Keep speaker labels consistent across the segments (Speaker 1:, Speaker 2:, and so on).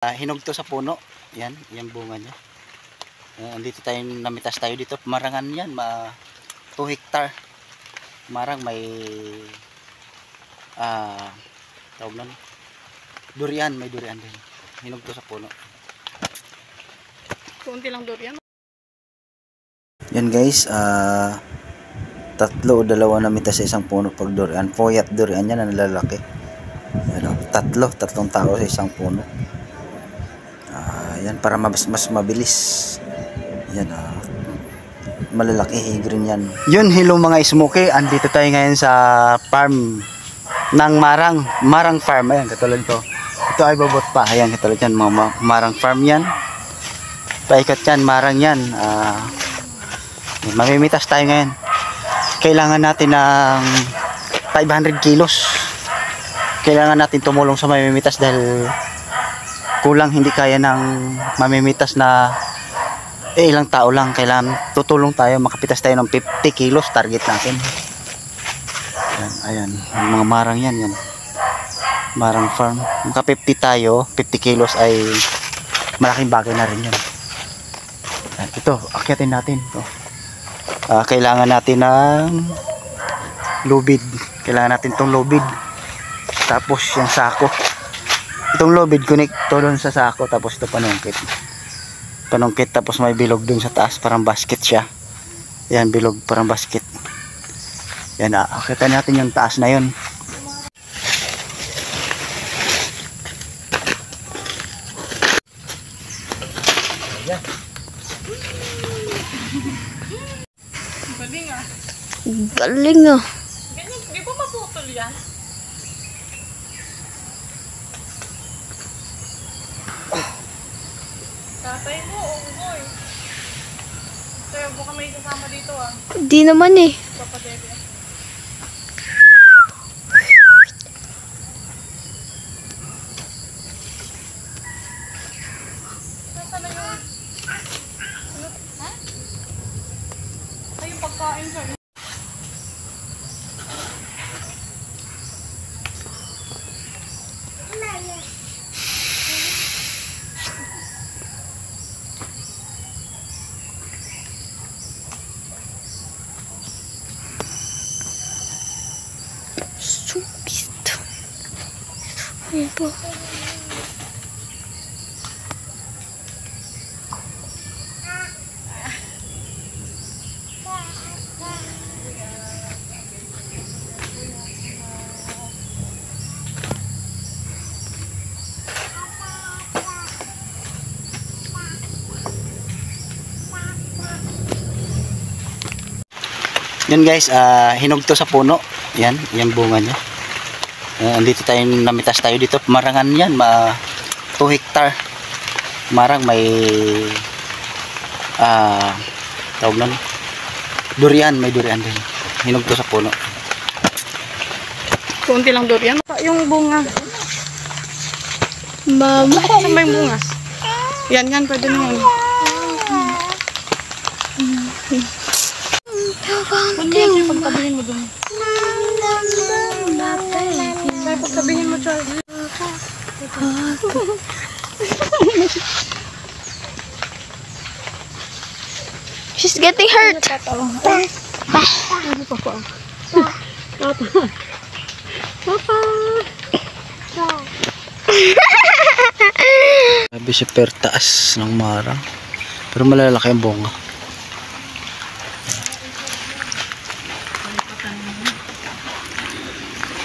Speaker 1: Hinog to sa puno. Yan, yung bunga niya. Andito tayo, namitas tayo dito. Marangan yan, 2 hectare. Marang may tawag nun, durian, may durian din. Hinog to sa puno.
Speaker 2: Kunti lang durian.
Speaker 1: Yan guys, 3 o 2 namitas sa isang puno pag durian. Puyat durian yan na lalaki. Ano, 3 tao sa isang puno. Yan para mas mabilis. Yan, malalaki higrin yan. Yun, hello mga smoky. Andito tayo ngayon sa farm ng Marang Farm. Ayan, katulad ko. Ito ay babot pa. Ayan, katulad yan, mga Marang Farm yan. Paikat yan, Marang yan. Mamimitas tayo ngayon. Kailangan natin ng 500 kilos. Kailangan natin tumulong sa mamimitas dahil kulang, hindi kaya ng mamimitas na ilang tao lang. Kailangan tutulong tayo, makapitas tayo ng 50 kilos target natin. Ayan, mga marang yan. Marang Farm. Maka 50 tayo, 50 kilos ay malaking bagay na rin yan. Ito, akyatin natin ito. Kailangan natin ng lubid. Kailangan natin itong lubid. Tapos yung sako. Itong lubid connecto doon sa sako. Tapos ito panungkit. Tapos may bilog doon sa taas. Parang basket siya. Yan, bilog parang basket. Yan, akyatin natin yung taas na yun.
Speaker 2: Galing ah. Ganyan, di ba maputol yan? Tatay mo, unggoy. Kaya baka may kasama dito ah.
Speaker 3: Di naman eh.
Speaker 2: Papa Debe. Nasaan na yun? Ha? Ay, yung pagkain siya.
Speaker 3: Sumpito. Ano po?
Speaker 1: Yun guys, hinog to sa puno. Yan, yung bunga niya. Andito tayo, namitas tayo dito. Marangan yan, 2 hectare. Marang may tawag nun, durian, may durian din. Hinog to sa puno.
Speaker 2: Kunti lang durian. Yung bunga.
Speaker 3: Mama.
Speaker 2: Saan ba yung bunga? Yan, pwede na yun. Kundi yung pagsabihin mo dun. Kaya pagsabihin mo, Charlie.
Speaker 3: She's getting hurt.
Speaker 1: Sabi super taas ng marang. Pero malalaki ang bunga.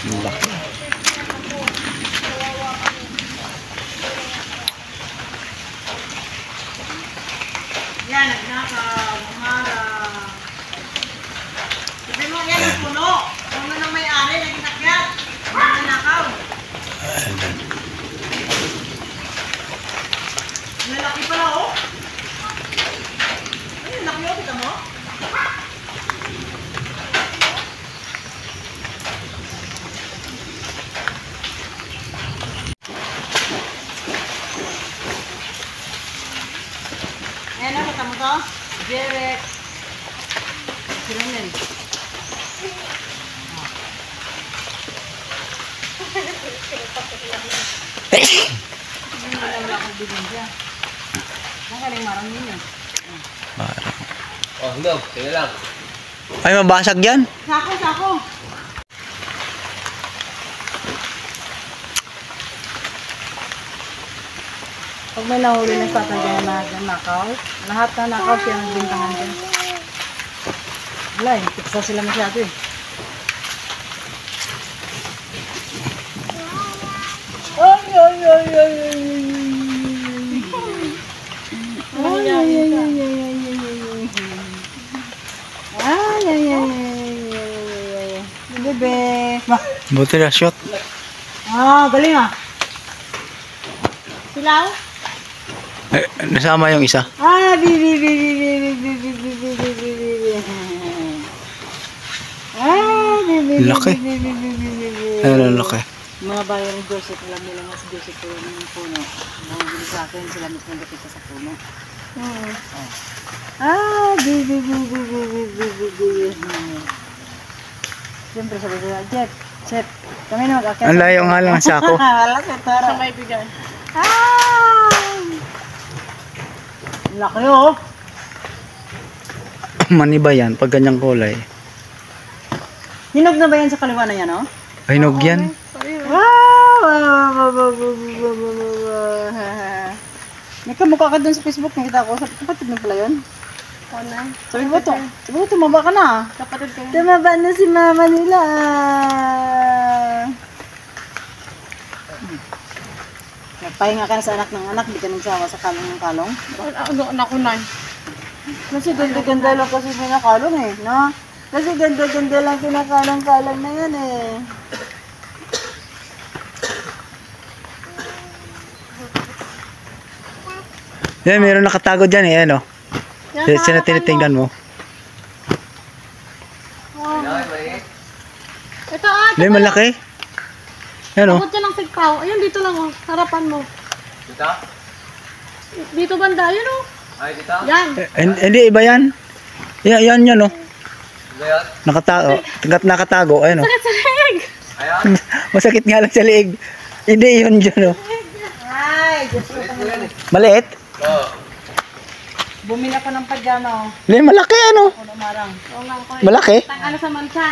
Speaker 1: Malaki.
Speaker 2: Yan, nagnakaw. Marang. Sabi mo, yan ang puno. Puno ng may-ari, naging nakyat. Nagnakaw. Lalaki pala, oh. Ay, lalaki, oh. Kita mo? Ayan na, kita mo to? Derek. Sinanin. Hindi na wala akong bilhin siya. Ang galing marang yun.
Speaker 1: Barang.
Speaker 4: Oh, no. Sige lang.
Speaker 1: Ay, mabasag yan.
Speaker 2: Sako, sako. Pag may nahuli na tatagyan na nakaw, lahat na nakaw siya ng bintangan dyan. Wala eh, tiksa sila masyado eh. Ay, ay, ay, ay, ay, ay. Ay, ay, ay, ay, ay, ay, ay, ay. Ay, ay, ay, ay, ay. Bebe.
Speaker 1: Buti na shot.
Speaker 2: Ah, galing ah. Silaw?
Speaker 1: Ay, nasama yung isa.
Speaker 2: Ah, bibi, bibi, bibi, bibi, bibi, bibi, bibi. Ah, bibi, bibi,
Speaker 1: Laki.
Speaker 2: bibi, bibi, bibi, bibi.
Speaker 1: Ayun, laki.
Speaker 2: Mga bayan ng Joseph, alam nila nga si Joseph po yung puno. Nangagili sa akin, sila mismo nakita sa puno. Ah, bibi, bibi, bibi, bibi, bibi. Siyempre sabi ko, Jeff, kami na mag-akyat.
Speaker 1: Ang layo nga lang sa ako.
Speaker 2: Laki, tara. Sa may bigay. Ah! Laki oh.
Speaker 1: Maniba yan pag ganyang kulay.
Speaker 2: Hinog na ba yan sa kaliwa na yan, oh?
Speaker 1: Ay, hinog yan.
Speaker 2: Wow! Nagkamukha ka dun sa Facebook, nakita ko. Kapatid mo pala yun?
Speaker 3: Oo na.
Speaker 2: Sabi ko, tumaba ka na.
Speaker 3: Kapatid ko.
Speaker 2: Tumaba na si mama nila. Pahinga ka na sa anak ng anak, di ka nagsawa sa kalong ng kalong.
Speaker 3: Anak ko na.
Speaker 2: Kasi ganda-ganda lang kasi pinakalong eh, no? Kasi ganda-ganda lang pinakalong-kalong na yan eh.
Speaker 1: Yan, meron nakatago dyan eh, ano. Sino tinitingnan mo?
Speaker 3: Ito ah,
Speaker 1: Hindi, malaki. Yan oh.
Speaker 3: takot ka ng sigpaw. Ayun, dito lang oh. Harapan mo.
Speaker 4: Dito?
Speaker 3: Dito banda, ayun oh.
Speaker 4: Ay, dito?
Speaker 3: Yan.
Speaker 1: Hindi, iba yan. Yan oh.
Speaker 4: Gayon?
Speaker 1: Nakatago, ayun oh.
Speaker 3: Sakit sa leg.
Speaker 4: Ayan?
Speaker 1: Masakit nga lang sa leeg. Hindi, yun dyan oh.
Speaker 2: Ay, Diyos ko.
Speaker 1: Maliit?
Speaker 4: Oo.
Speaker 2: Bumili ako ng padyano.
Speaker 1: Hindi, malaki ano.
Speaker 2: Ano marang.
Speaker 3: Oo nga ko.
Speaker 1: Malaki.
Speaker 3: Tang ano sa mansa.